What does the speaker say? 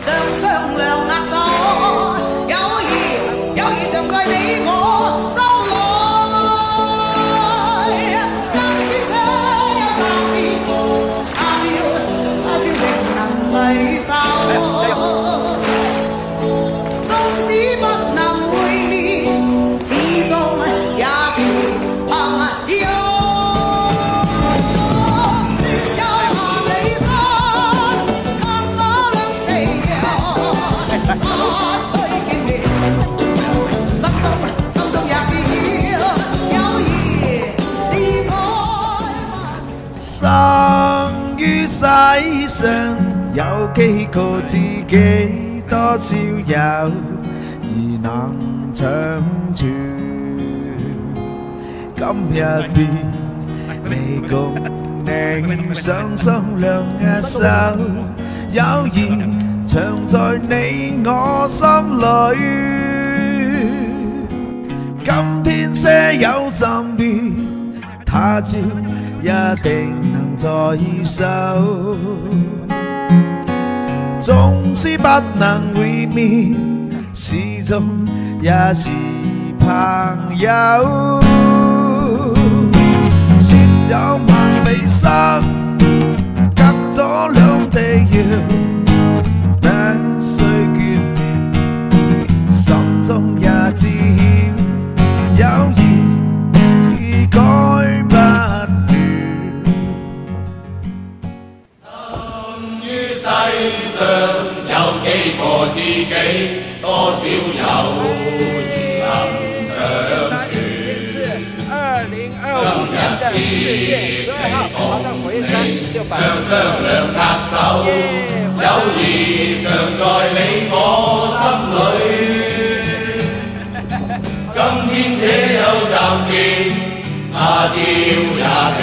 常商量握手，友誼常在你我心內。今天這一站別無，他朝仍能聚首。縱使不能會面，始終也是朋友。生於世上有幾個知己，多少友誼能長存。今日別離共你想商量一手，友誼常在你我心裏。今天些有暫別，他朝一定能再手。縱使不能會面，始終也是朋友。先有萬里山，隔咗兩地洋，不需眷戀，心中也知曉，友誼已改不了。生於世上有幾個知己，多少友誼能長存。今日別離共你常商量握手，友誼常在你我心裏。今天這有暫別，他朝也定